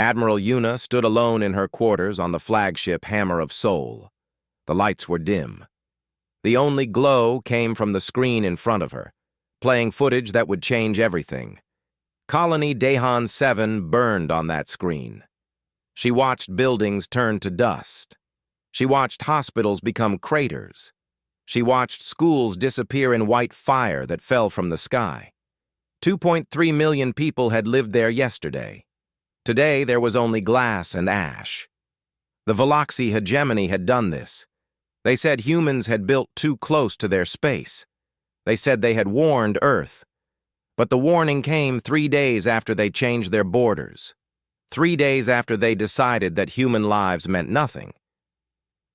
Admiral Yuna stood alone in her quarters on the flagship Hammer of Soul. The lights were dim. The only glow came from the screen in front of her, playing footage that would change everything. Colony Dahan 7 burned on that screen. She watched buildings turn to dust. She watched hospitals become craters. She watched schools disappear in white fire that fell from the sky. 2.3 million people had lived there yesterday. Today there was only glass and ash. The Veloxi hegemony had done this. They said humans had built too close to their space. They said they had warned Earth. But the warning came 3 days after they changed their borders. 3 days after they decided that human lives meant nothing.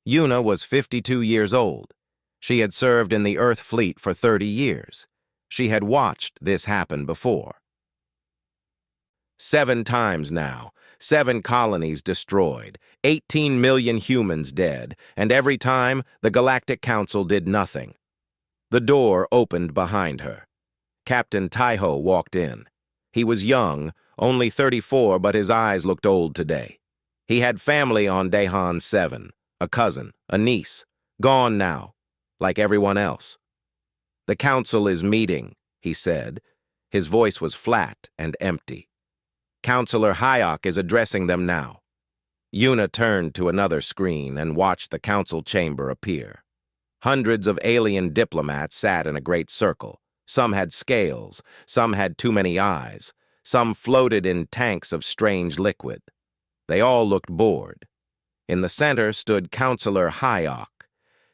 Yuna was 52 years old. She had served in the Earth fleet for 30 years. She had watched this happen before. 7 times now, 7 colonies destroyed, 18 million humans dead, and every time the Galactic Council did nothing. The door opened behind her. Captain Taiho walked in. He was young, only 34, but his eyes looked old today. He had family on Dahan 7, a cousin, a niece, gone now, like everyone else. "The council is meeting," he said. His voice was flat and empty. "Counselor Hayek is addressing them now." Yuna turned to another screen and watched the council chamber appear. Hundreds of alien diplomats sat in a great circle. Some had scales, some had too many eyes, some floated in tanks of strange liquid. They all looked bored. In the center stood Counselor Hayek.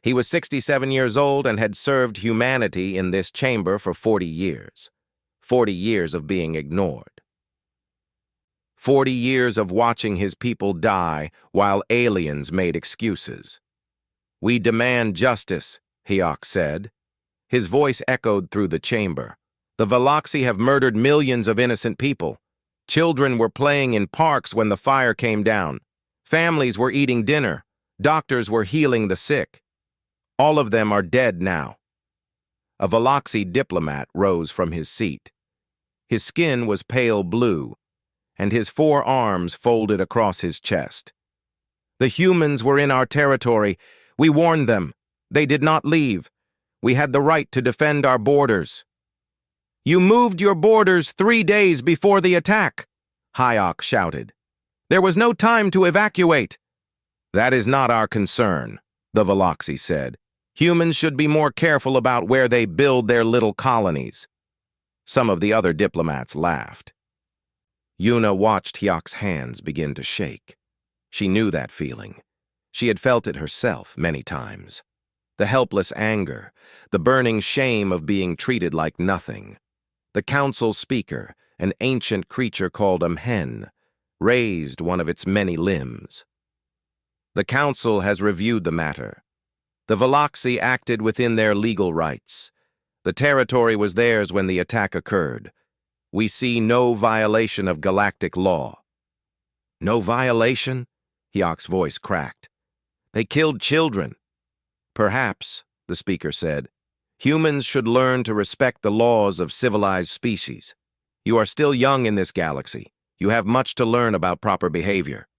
He was 67 years old and had served humanity in this chamber for 40 years. 40 years of being ignored. 40 years of watching his people die while aliens made excuses. "We demand justice," Hayek said. His voice echoed through the chamber. "The Veloxi have murdered millions of innocent people. Children were playing in parks when the fire came down. Families were eating dinner. Doctors were healing the sick. All of them are dead now." A Veloxi diplomat rose from his seat. His skin was pale blue, and his 4 arms folded across his chest. "The humans were in our territory. We warned them. They did not leave. We had the right to defend our borders." "You moved your borders 3 days before the attack," Hayek shouted. "There was no time to evacuate." "That is not our concern," the Veloxi said. "Humans should be more careful about where they build their little colonies." Some of the other diplomats laughed. Yuna watched Hyak's hands begin to shake. She knew that feeling. She had felt it herself many times. The helpless anger, the burning shame of being treated like nothing. The council speaker, an ancient creature called Amhen, raised one of its many limbs. "The council has reviewed the matter. The Veloxi acted within their legal rights. The territory was theirs when the attack occurred. We see no violation of galactic law." "No violation?" Hyak's voice cracked. "They killed children." "Perhaps," the speaker said, "humans should learn to respect the laws of civilized species. You are still young in this galaxy. You have much to learn about proper behavior."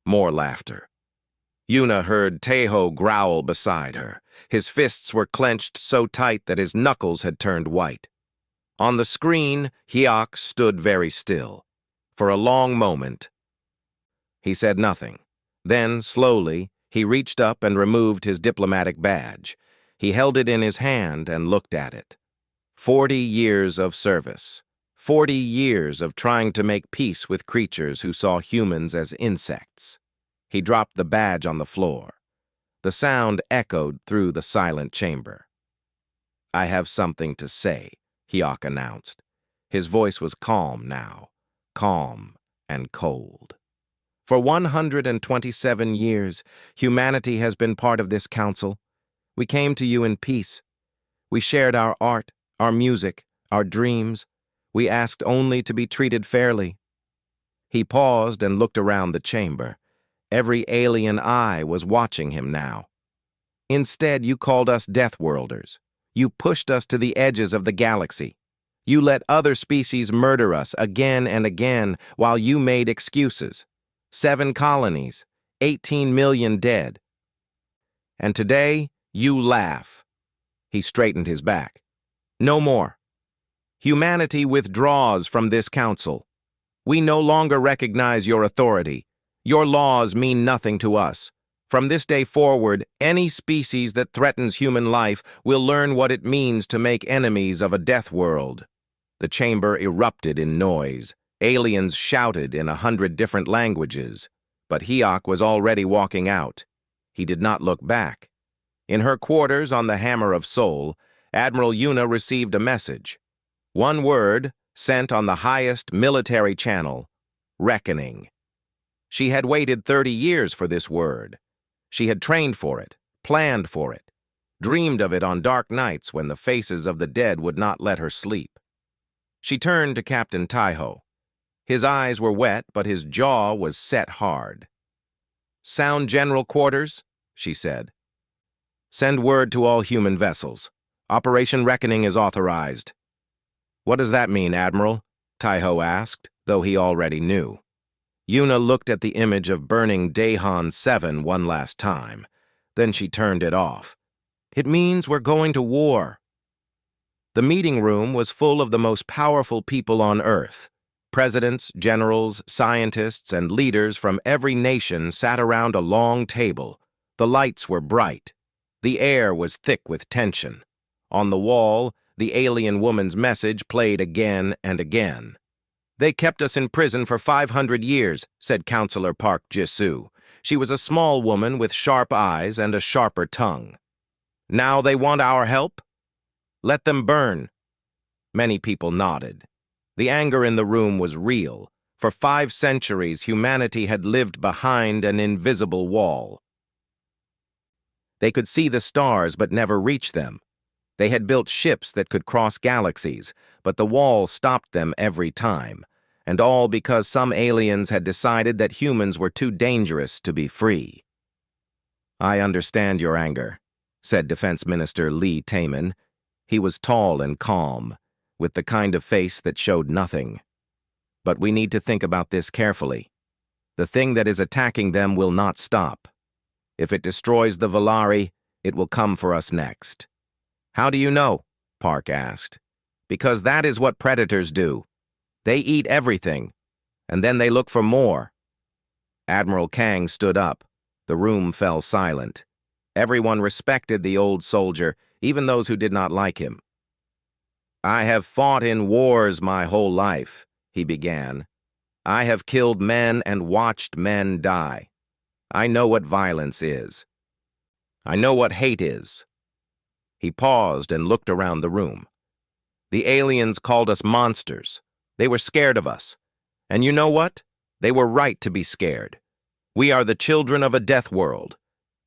More laughter. Yuna heard Teho growl beside her. His fists were clenched so tight that his knuckles had turned white. On the screen, Hyak stood very still. For a long moment, he said nothing. Then, slowly, he reached up and removed his diplomatic badge. He held it in his hand and looked at it. 40 years of service. 40 years of trying to make peace with creatures who saw humans as insects. He dropped the badge on the floor. The sound echoed through the silent chamber. "I have something to say," Hyak announced. His voice was calm now, calm and cold. "For 127 years, humanity has been part of this council. We came to you in peace. We shared our art, our music, our dreams. We asked only to be treated fairly." He paused and looked around the chamber. Every alien eye was watching him now. "Instead, you called us Deathworlders. You pushed us to the edges of the galaxy. You let other species murder us again and again while you made excuses. 7 colonies, 18 million dead. And today, you laugh. He straightened his back. No more. Humanity withdraws from this council. We no longer recognize your authority. Your laws mean nothing to us. From this day forward, any species that threatens human life will learn what it means to make enemies of a death world. The chamber erupted in noise. Aliens shouted in 100 different languages. But HFY was already walking out. He did not look back. In her quarters on the Hammer of Soul, Admiral Yuna received a message. One word, sent on the highest military channel: reckoning. She had waited 30 years for this word. She had trained for it, planned for it, dreamed of it on dark nights when the faces of the dead would not let her sleep. She turned to Captain Taiho. His eyes were wet, but his jaw was set hard. "Sound General Quarters," she said. "Send word to all human vessels. Operation Reckoning is authorized." "What does that mean, Admiral?" Taiho asked, though he already knew. Yuna looked at the image of burning Dahan 7 one last time. Then she turned it off. "It means we're going to war." The meeting room was full of the most powerful people on Earth. Presidents, generals, scientists, and leaders from every nation sat around a long table. The lights were bright. The air was thick with tension. On the wall, the alien woman's message played again and again. "They kept us in prison for 500 years, said Counselor Park Jisoo. She was a small woman with sharp eyes and a sharper tongue. "Now they want our help? Let them burn." Many people nodded. The anger in the room was real. For 5 centuries, humanity had lived behind an invisible wall. They could see the stars but never reach them. They had built ships that could cross galaxies, but the wall stopped them every time. And all because some aliens had decided that humans were too dangerous to be free. "I understand your anger," said Defense Minister Lee Taman. He was tall and calm, with the kind of face that showed nothing. "But we need to think about this carefully. The thing that is attacking them will not stop. If it destroys the Valari, it will come for us next." "How do you know?" Park asked. "Because that is what predators do. They eat everything, and then they look for more." Admiral Kang stood up. The room fell silent. Everyone respected the old soldier, even those who did not like him. "I have fought in wars my whole life," he began. "I have killed men and watched men die. I know what violence is. I know what hate is." He paused and looked around the room. "The aliens called us monsters. They were scared of us. And you know what? They were right to be scared. We are the children of a death world.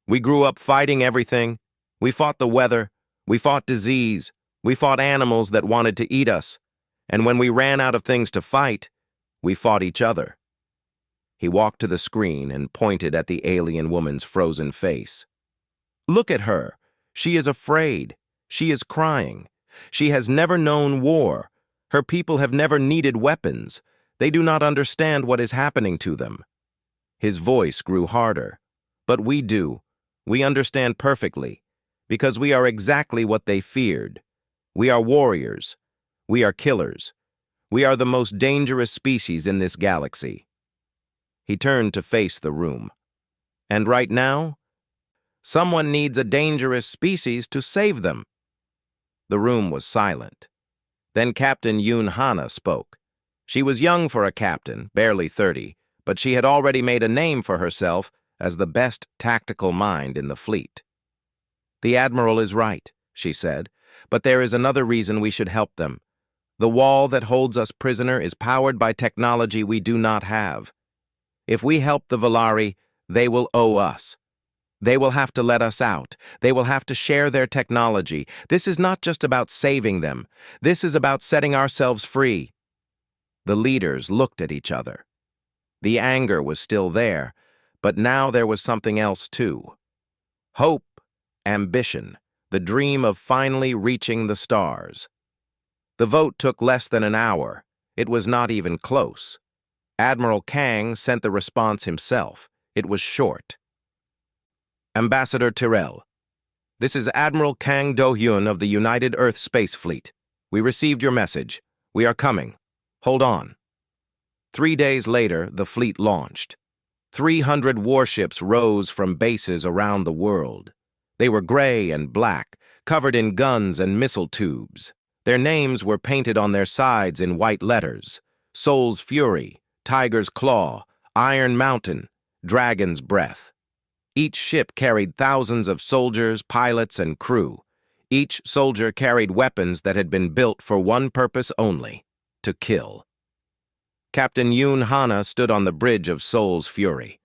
We grew up fighting everything. We fought the weather. We fought disease. We fought animals that wanted to eat us. And when we ran out of things to fight, we fought each other." He walked to the screen and pointed at the alien woman's frozen face. "Look at her. She is afraid. She is crying. She has never known war. Her people have never needed weapons. They do not understand what is happening to them." His voice grew harder. "But we do. We understand perfectly, because we are exactly what they feared. We are warriors. We are killers. We are the most dangerous species in this galaxy." He turned to face the room. "And right now, someone needs a dangerous species to save them." The room was silent. Then Captain Yoon Hana spoke. She was young for a captain, barely 30, but she had already made a name for herself as the best tactical mind in the fleet. "The Admiral is right," she said, "but there is another reason we should help them. The wall that holds us prisoner is powered by technology we do not have. If we help the Valari, they will owe us. They will have to let us out. They will have to share their technology. This is not just about saving them. This is about setting ourselves free." The leaders looked at each other. The anger was still there, but now there was something else too. Hope, ambition, the dream of finally reaching the stars. The vote took less than an hour. It was not even close. Admiral Kang sent the response himself. It was short. Ambassador Tyrell, this is Admiral Kang Do-hyun of the United Earth Space Fleet. We received your message. We are coming. Hold on. 3 days later, the fleet launched. 300 warships rose from bases around the world. They were gray and black, covered in guns and missile tubes. Their names were painted on their sides in white letters: Soul's Fury, Tiger's Claw, Iron Mountain, Dragon's Breath. Each ship carried thousands of soldiers, pilots, and crew. Each soldier carried weapons that had been built for one purpose only: to kill. Captain Yoon Hana stood on the bridge of Soul's Fury.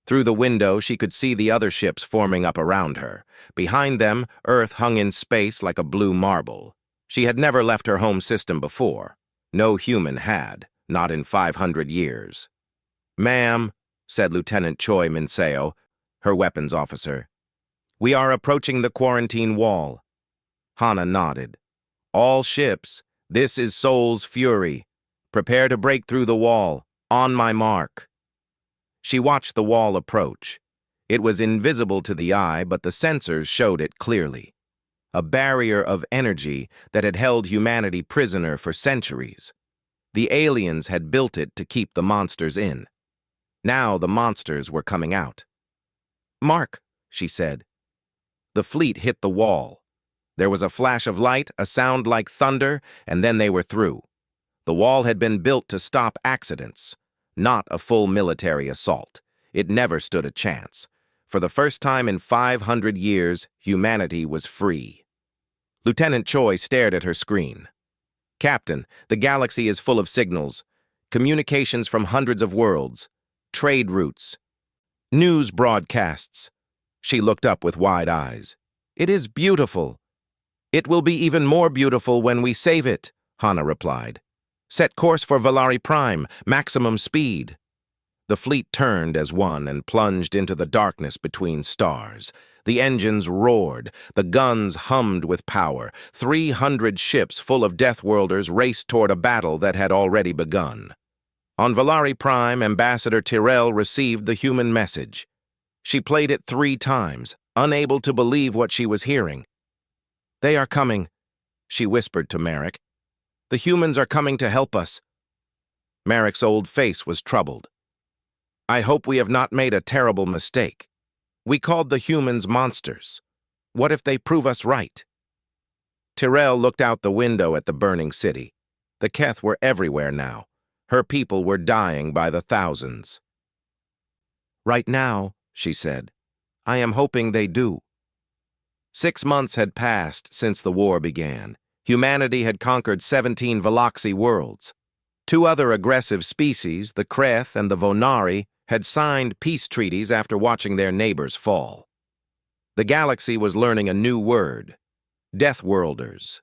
Through the window, she could see the other ships forming up around her. Behind them, Earth hung in space like a blue marble. She had never left her home system before. No human had, not in 500 years. "Ma'am," said Lieutenant Choi Min-seo, her weapons officer, "we are approaching the quarantine wall." Hana nodded. "All ships, this is Soul's Fury. Prepare to break through the wall. On my mark." She watched the wall approach. It was invisible to the eye, but the sensors showed it clearly. A barrier of energy that had held humanity prisoner for centuries. The aliens had built it to keep the monsters in. Now the monsters were coming out. "Mark," she said. The fleet hit the wall. There was a flash of light, a sound like thunder, and then they were through. The wall had been built to stop accidents, not a full military assault. It never stood a chance. For the first time in 500 years, humanity was free. Lieutenant Choi stared at her screen. "Captain, the galaxy is full of signals, communications from hundreds of worlds, trade routes, news broadcasts." She looked up with wide eyes. "It is beautiful." "It will be even more beautiful when we save it," Hana replied. "Set course for Valari Prime, maximum speed." The fleet turned as one and plunged into the darkness between stars. The engines roared, the guns hummed with power. 300 ships full of Deathworlders raced toward a battle that had already begun. On Valari Prime, Ambassador Tyrell received the human message. She played it 3 times, unable to believe what she was hearing. "They are coming," she whispered to Merrick. "The humans are coming to help us." Merrick's old face was troubled. "I hope we have not made a terrible mistake. We called the humans monsters. What if they prove us right?" Tyrell looked out the window at the burning city. The Keth were everywhere now. Her people were dying by the thousands. "Right now," she said, "I am hoping they do." 6 months had passed since the war began. Humanity had conquered 17 Veloxi worlds. 2 other aggressive species, the Kreth and the Vonari, had signed peace treaties after watching their neighbors fall. The galaxy was learning a new word: Deathworlders.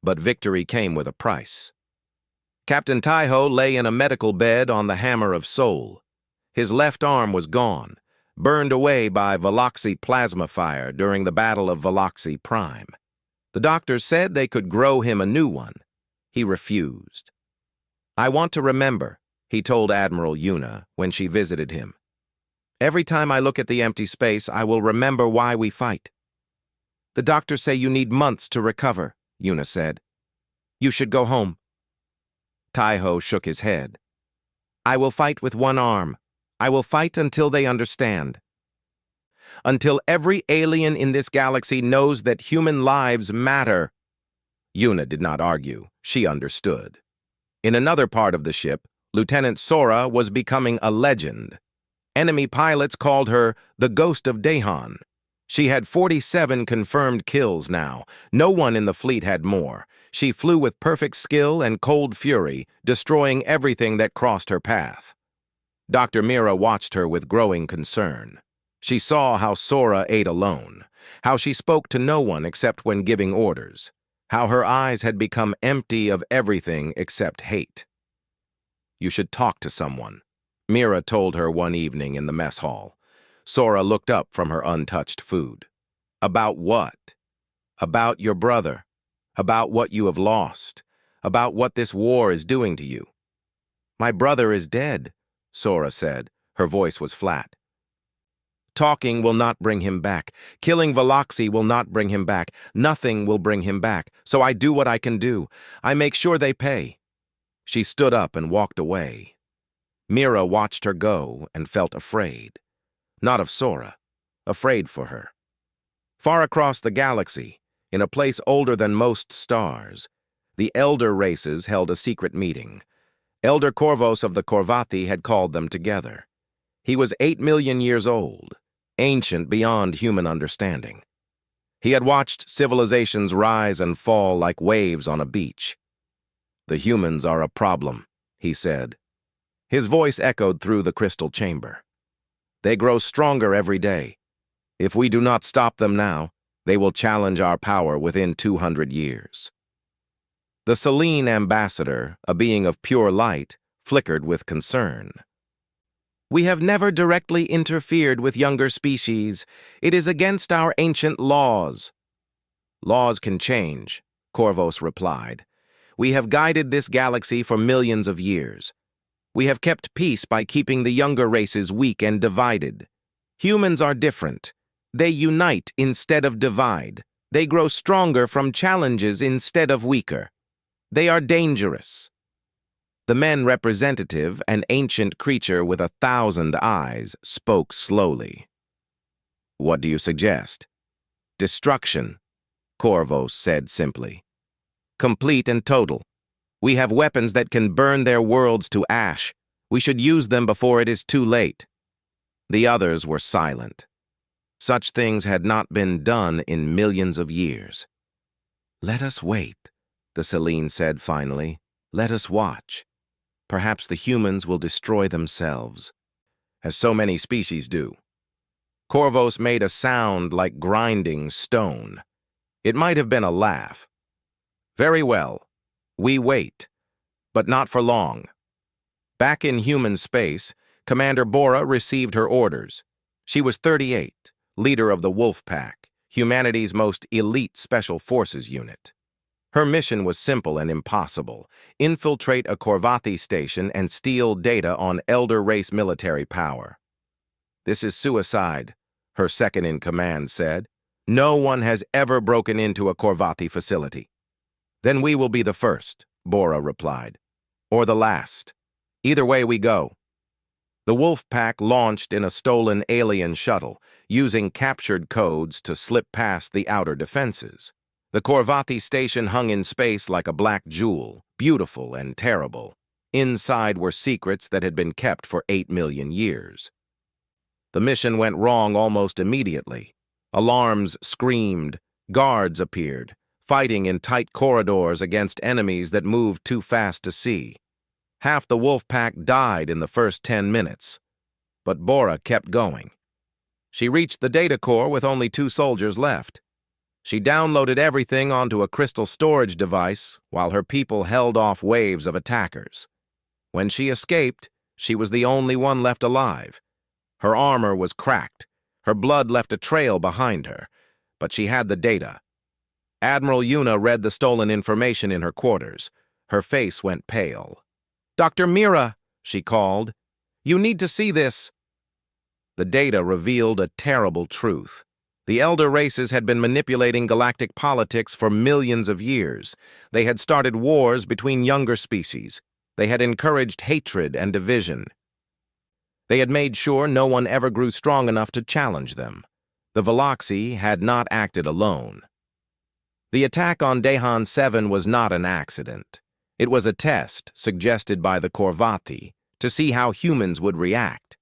But victory came with a price. Captain Taiho lay in a medical bed on the Hammer of Soul. His left arm was gone, burned away by Veloxi plasma fire during the Battle of Veloxi Prime. The doctors said they could grow him a new one. He refused. "I want to remember," he told Admiral Yuna when she visited him. "Every time I look at the empty space, I will remember why we fight." "The doctors say you need months to recover," Yuna said. "You should go home." Taiho shook his head. "I will fight with one arm. I will fight until they understand. Until every alien in this galaxy knows that human lives matter." Yuna did not argue. She understood. In another part of the ship, Lieutenant Sora was becoming a legend. Enemy pilots called her the Ghost of Dahan. She had 47 confirmed kills now. No one in the fleet had more. She flew with perfect skill and cold fury, destroying everything that crossed her path. Dr. Mira watched her with growing concern. She saw how Sora ate alone, how she spoke to no one except when giving orders, how her eyes had become empty of everything except hate. "You should talk to someone," Mira told her one evening in the mess hall. Sora looked up from her untouched food. "About what?" "About your brother. About what you have lost. about what this war is doing to you. My brother is dead, Sora said. Her voice was flat. Talking will not bring him back. Killing Veloxy will not bring him back. Nothing will bring him back. So I do what I can do. I make sure they pay. She stood up and walked away. Mira watched her go and felt afraid. Not of Sora, afraid for her. Far across the galaxy, in a place older than most stars, the elder races held a secret meeting. Elder Corvos of the Corvathi had called them together. He was 8 million years old, ancient beyond human understanding. He had watched civilizations rise and fall like waves on a beach. The humans are a problem, he said. His voice echoed through the crystal chamber. They grow stronger every day. If we do not stop them now, they will challenge our power within 200 years. The Selene ambassador, a being of pure light, flickered with concern. We have never directly interfered with younger species. It is against our ancient laws. Laws can change, Corvos replied. We have guided this galaxy for millions of years. We have kept peace by keeping the younger races weak and divided. Humans are different. They unite instead of divide. They grow stronger from challenges instead of weaker. They are dangerous. The men representative, an ancient creature with 1,000 eyes, spoke slowly. What do you suggest? Destruction, Corvos said simply. Complete and total. We have weapons that can burn their worlds to ash. We should use them before it is too late. The others were silent. Such things had not been done in millions of years. Let us wait, the Selene said finally. Let us watch. Perhaps the humans will destroy themselves, as so many species do. Corvos made a sound like grinding stone. It might have been a laugh. Very well. We wait, but not for long. Back in human space, Commander Bora received her orders. She was 38, leader of the Wolf Pack, humanity's most elite special forces unit. Her mission was simple and impossible: infiltrate a Corvathi station and steal data on elder race military power. This is suicide, her second-in-command said. No one has ever broken into a Corvathi facility. Then we will be the first, Bora replied. Or the last. Either way we go. The Wolf Pack launched in a stolen alien shuttle, using captured codes to slip past the outer defenses. The Corvathi station hung in space like a black jewel, beautiful and terrible. Inside were secrets that had been kept for 8 million years. The mission went wrong almost immediately. Alarms screamed, guards appeared, fighting in tight corridors against enemies that moved too fast to see. Half the Wolf Pack died in the first 10 minutes. But Bora kept going. She reached the data core with only 2 soldiers left. She downloaded everything onto a crystal storage device while her people held off waves of attackers. When she escaped, she was the only one left alive. Her armor was cracked. Her blood left a trail behind her, but she had the data. Admiral Yuna read the stolen information in her quarters. Her face went pale. "Dr. Mira," she called, "you need to see this." The data revealed a terrible truth. The elder races had been manipulating galactic politics for millions of years. They had started wars between younger species. They had encouraged hatred and division. They had made sure no one ever grew strong enough to challenge them. The Veloxy had not acted alone. The attack on Dehan 7 was not an accident. It was a test suggested by the Corvathi to see how humans would react.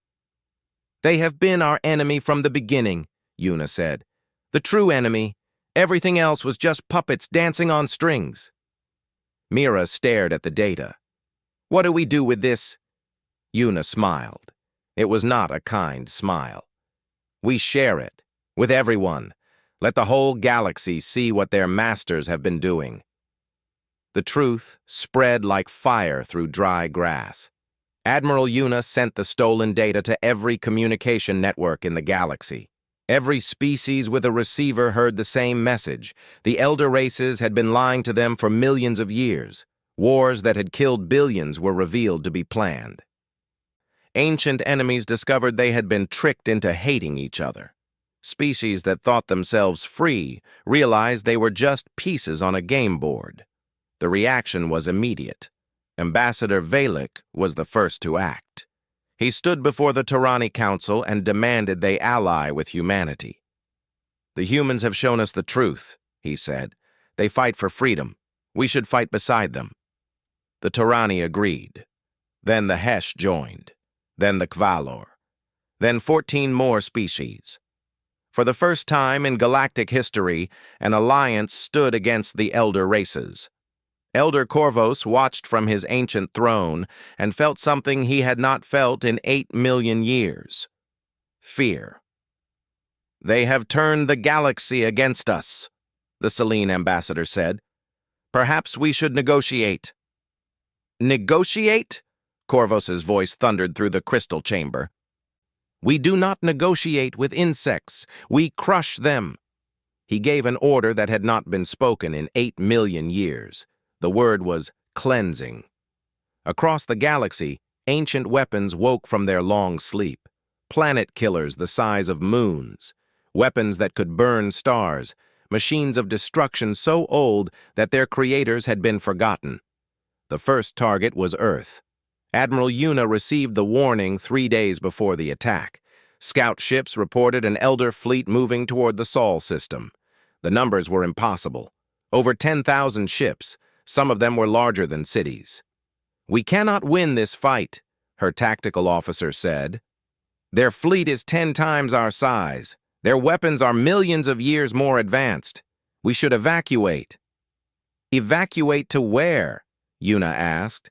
"They have been our enemy from the beginning," Yuna said. "The true enemy. Everything else was just puppets dancing on strings." Mira stared at the data. "What do we do with this?" Yuna smiled. It was not a kind smile. "We share it. With everyone. Let the whole galaxy see what their masters have been doing." The truth spread like fire through dry grass. Admiral Yuna sent the stolen data to every communication network in the galaxy. Every species with a receiver heard the same message. The elder races had been lying to them for millions of years. Wars that had killed billions were revealed to be planned. Ancient enemies discovered they had been tricked into hating each other. Species that thought themselves free realized they were just pieces on a game board. The reaction was immediate. Ambassador Valek was the first to act. He stood before the Tyranny Council and demanded they ally with humanity. "The humans have shown us the truth," he said. "They fight for freedom. We should fight beside them." The Tyranny agreed. Then the Hesh joined. Then the Kvalor. Then 14 more species. For the first time in galactic history, an alliance stood against the elder races. Elder Corvos watched from his ancient throne and felt something he had not felt in 8 million years. Fear. "They have turned the galaxy against us," the Selene ambassador said. "Perhaps we should negotiate." "Negotiate?" Corvos's voice thundered through the crystal chamber. "We do not negotiate with insects. We crush them." He gave an order that had not been spoken in 8 million years. The word was cleansing. Across the galaxy, ancient weapons woke from their long sleep. Planet killers the size of moons. Weapons that could burn stars. Machines of destruction so old that their creators had been forgotten. The first target was Earth. Admiral Una received the warning 3 days before the attack. Scout ships reported an elder fleet moving toward the Sol system. The numbers were impossible. Over 10,000 ships. Some of them were larger than cities. "We cannot win this fight," her tactical officer said. "Their fleet is 10 times our size. Their weapons are millions of years more advanced. We should evacuate." "Evacuate to where?" Una asked.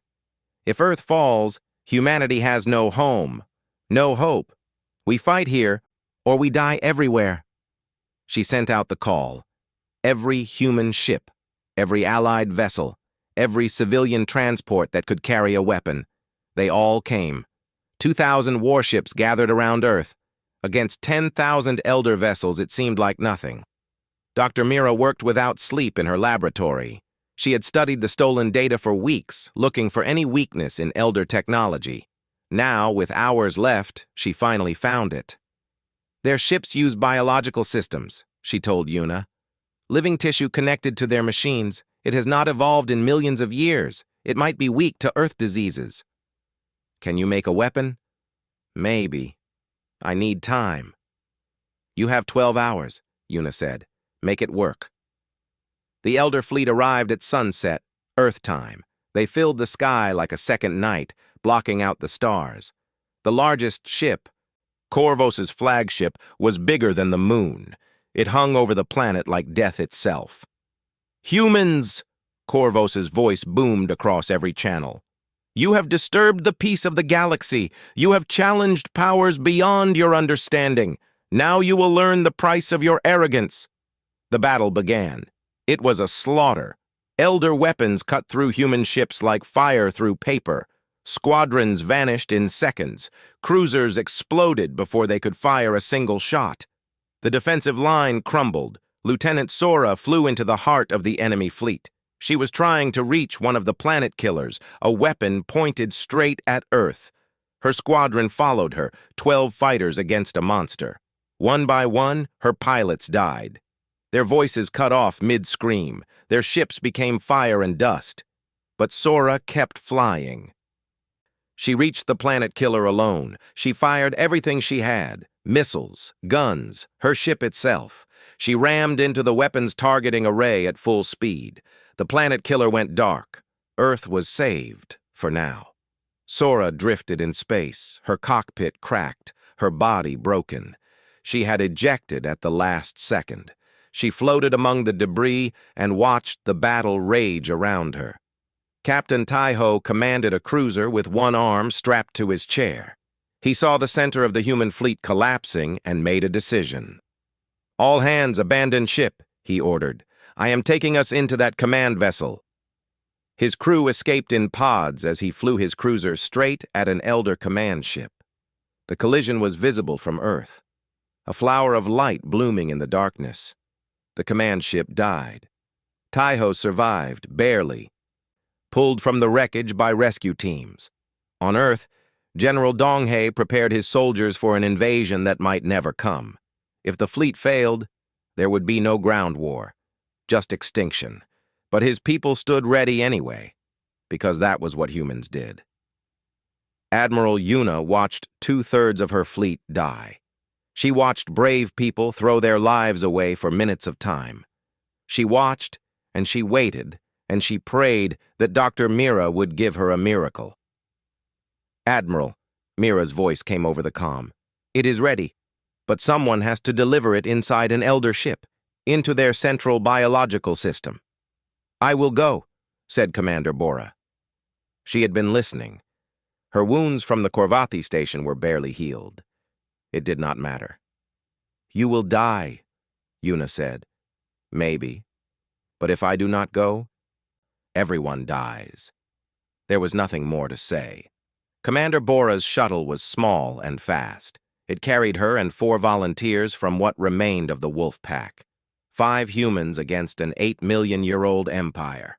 "If Earth falls, humanity has no home, no hope. We fight here, or we die everywhere." She sent out the call. Every human ship, every Allied vessel, every civilian transport that could carry a weapon. They all came. 2,000 warships gathered around Earth. Against 10,000 elder vessels, it seemed like nothing. Dr. Mira worked without sleep in her laboratory. She had studied the stolen data for weeks, looking for any weakness in elder technology. Now, with hours left, she finally found it. "Their ships use biological systems," she told Una. "Living tissue connected to their machines. It has not evolved in millions of years. It might be weak to Earth diseases." "Can you make a weapon?" "Maybe. I need time." "You have 12 hours, Una said. "Make it work." The Elder fleet arrived at sunset, Earth time. They filled the sky like a second night, blocking out the stars. The largest ship, Corvos's flagship, was bigger than the moon. It hung over the planet like death itself. "Humans!" Corvos's voice boomed across every channel. "You have disturbed the peace of the galaxy. You have challenged powers beyond your understanding. Now you will learn the price of your arrogance." The battle began. It was a slaughter. Elder weapons cut through human ships like fire through paper. Squadrons vanished in seconds. Cruisers exploded before they could fire a single shot. The defensive line crumbled. Lieutenant Sora flew into the heart of the enemy fleet. She was trying to reach one of the planet killers, a weapon pointed straight at Earth. Her squadron followed her, 12 fighters against a monster. One by one, her pilots died. Their voices cut off mid-scream. Their ships became fire and dust. But Sora kept flying. She reached the planet killer alone. She fired everything she had. Missiles, guns, her ship itself. She rammed into the weapons targeting array at full speed. The planet killer went dark. Earth was saved, for now. Sora drifted in space, her cockpit cracked, her body broken. She had ejected at the last second. She floated among the debris and watched the battle rage around her. Captain Taiho commanded a cruiser with one arm strapped to his chair. He saw the center of the human fleet collapsing and made a decision. "All hands abandon ship," he ordered. "I am taking us into that command vessel." His crew escaped in pods as he flew his cruiser straight at an Elder command ship. The collision was visible from Earth. A flower of light blooming in the darkness. The command ship died. Taiho survived, barely. pulled from the wreckage by rescue teams. On Earth, General Donghae prepared his soldiers for an invasion that might never come. If the fleet failed, there would be no ground war, just extinction. But his people stood ready anyway, because that was what humans did. Admiral Yuna watched 2/3 of her fleet die. She watched brave people throw their lives away for minutes of time. She watched, and she waited, and she prayed that Dr. Mira would give her a miracle. "Admiral," Mira's voice came over the comm, "it is ready, but someone has to deliver it inside an elder ship, into their central biological system." "I will go," said Commander Bora. She had been listening. Her wounds from the Korvathi station were barely healed. It did not matter. "You will die," Yuna said. "Maybe. But if I do not go, everyone dies." There was nothing more to say. Commander Bora's shuttle was small and fast. It carried her and 4 volunteers from what remained of the wolf pack. 5 humans against an 8-million-year-old empire.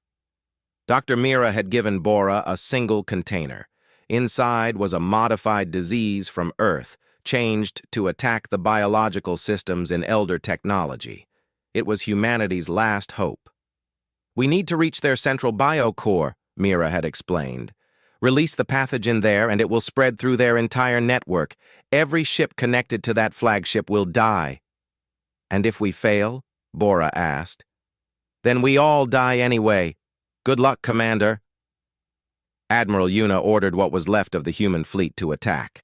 Dr. Mira had given Bora a single container. Inside was a modified disease from Earth, changed to attack the biological systems in elder technology. It was humanity's last hope. "We need to reach their central biocore," Mira had explained. "Release the pathogen there and it will spread through their entire network. Every ship connected to that flagship will die." "And if we fail?" Bora asked. "Then we all die anyway. Good luck, Commander." Admiral Yuna ordered what was left of the human fleet to attack.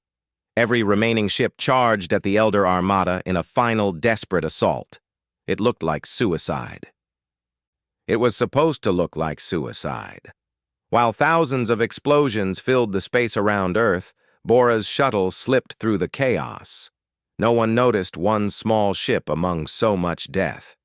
Every remaining ship charged at the Elder Armada in a final desperate assault. It looked like suicide. It was supposed to look like suicide. While thousands of explosions filled the space around Earth, Bora's shuttle slipped through the chaos. No one noticed one small ship among so much death.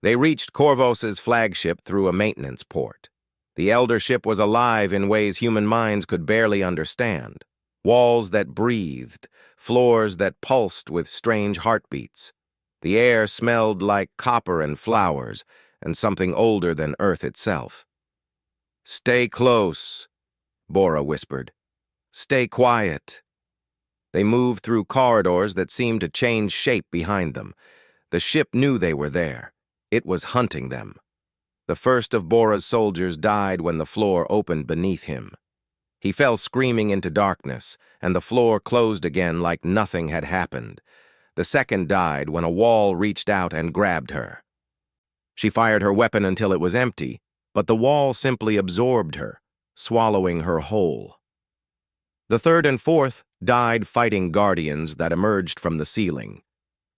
They reached Corvos's flagship through a maintenance port. The Elder ship was alive in ways human minds could barely understand. Walls that breathed, floors that pulsed with strange heartbeats. The air smelled like copper and flowers, and something older than Earth itself. "Stay close," Bora whispered. "Stay quiet." They moved through corridors that seemed to change shape behind them. The ship knew they were there. It was hunting them. The first of Bora's soldiers died when the floor opened beneath him. He fell screaming into darkness, and the floor closed again like nothing had happened. The second died when a wall reached out and grabbed her. She fired her weapon until it was empty, but the wall simply absorbed her, swallowing her whole. The third and fourth died fighting guardians that emerged from the ceiling.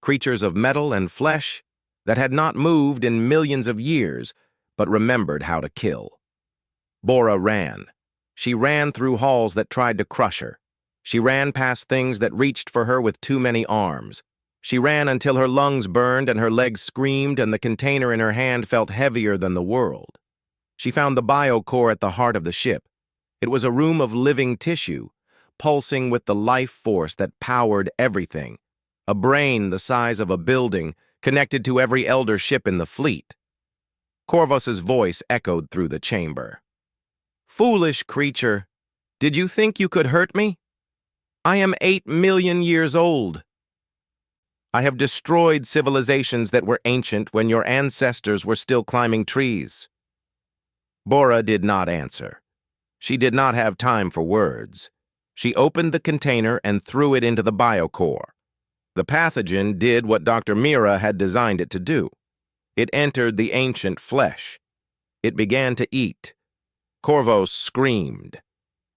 Creatures of metal and flesh that had not moved in millions of years, but remembered how to kill. Bora ran. She ran through halls that tried to crush her. She ran past things that reached for her with too many arms. She ran until her lungs burned and her legs screamed and the container in her hand felt heavier than the world. She found the biocore at the heart of the ship. It was a room of living tissue, pulsing with the life force that powered everything. A brain the size of a building, connected to every elder ship in the fleet. Corvos's voice echoed through the chamber. "Foolish creature, did you think you could hurt me? I am 8 million years old. I have destroyed civilizations that were ancient when your ancestors were still climbing trees." Bora did not answer. She did not have time for words. She opened the container and threw it into the biocore. The pathogen did what Dr. Mira had designed it to do. It entered the ancient flesh. It began to eat. Corvos screamed.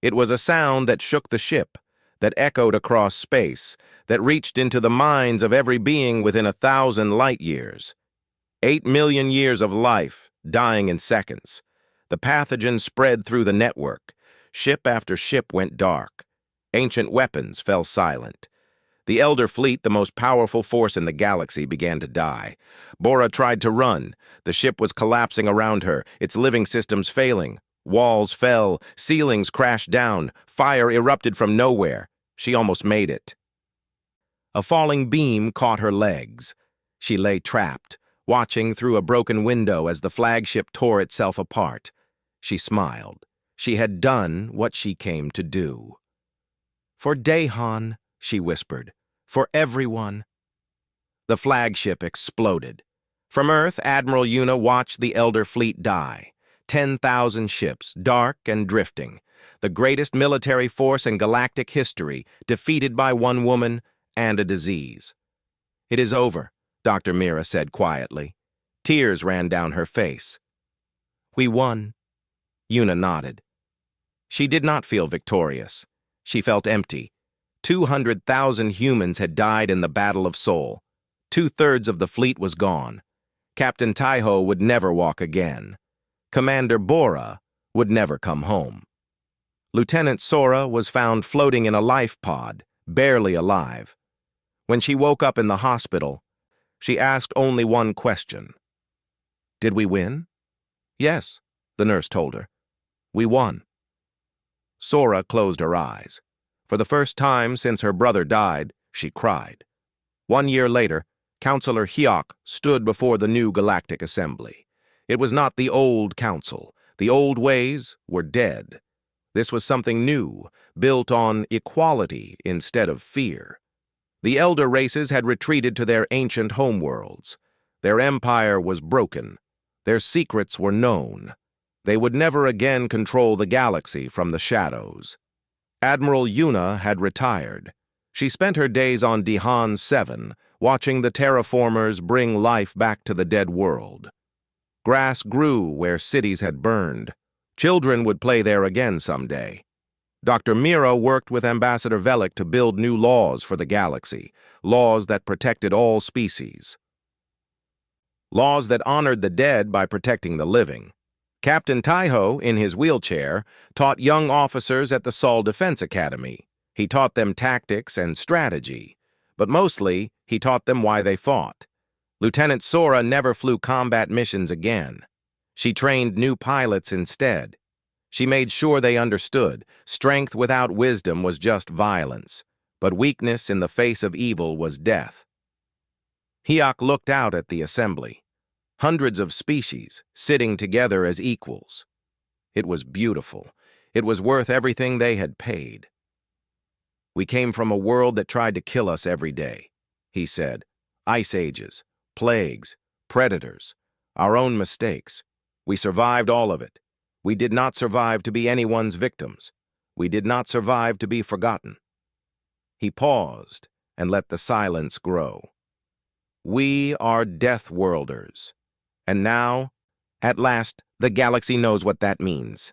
It was a sound that shook the ship, that echoed across space, that reached into the minds of every being within 1,000 light years. 8 million years of life, dying in seconds. The pathogen spread through the network. Ship after ship went dark. Ancient weapons fell silent. The Elder Fleet, the most powerful force in the galaxy, began to die. Bora tried to run. The ship was collapsing around her, its living systems failing. Walls fell, ceilings crashed down, fire erupted from nowhere. She almost made it. A falling beam caught her legs. She lay trapped, watching through a broken window as the flagship tore itself apart. She smiled. She had done what she came to do. "For Dahan," she whispered. "For everyone." The flagship exploded. From Earth, Admiral Una watched the Elder Fleet die. 10,000 ships, dark and drifting. The greatest military force in galactic history, defeated by one woman and a disease. "It is over," Dr. Mira said quietly. Tears ran down her face. "We won." Una nodded. She did not feel victorious. She felt empty. 200,000 humans had died in the Battle of Sol. 2/3 of the fleet was gone. Captain Taiho would never walk again. Commander Bora would never come home. Lieutenant Sora was found floating in a life pod, barely alive. When she woke up in the hospital, she asked only one question. "Did we win?" "Yes," the nurse told her. "We won." Sora closed her eyes. For the first time since her brother died, she cried. 1 year later, Councillor Hyok stood before the new Galactic Assembly. It was not the old council. The old ways were dead. This was something new, built on equality instead of fear. The elder races had retreated to their ancient homeworlds. Their empire was broken. Their secrets were known. They would never again control the galaxy from the shadows. Admiral Una had retired. She spent her days on Dihan 7, watching the terraformers bring life back to the dead world. Grass grew where cities had burned. Children would play there again someday. Dr. Mira worked with Ambassador Velik to build new laws for the galaxy, laws that protected all species. Laws that honored the dead by protecting the living. Captain Taiho, in his wheelchair, taught young officers at the Sol Defense Academy. He taught them tactics and strategy, but mostly he taught them why they fought. Lieutenant Sora never flew combat missions again. She trained new pilots instead. She made sure they understood strength without wisdom was just violence, but weakness in the face of evil was death. Hyok looked out at the assembly. Hundreds of species sitting together as equals. It was beautiful. It was worth everything they had paid. "We came from a world that tried to kill us every day," he said. "Ice ages, plagues, predators, our own mistakes. We survived all of it. We did not survive to be anyone's victims. We did not survive to be forgotten." He paused and let the silence grow. "We are Deathworlders. And now, at last, the galaxy knows what that means."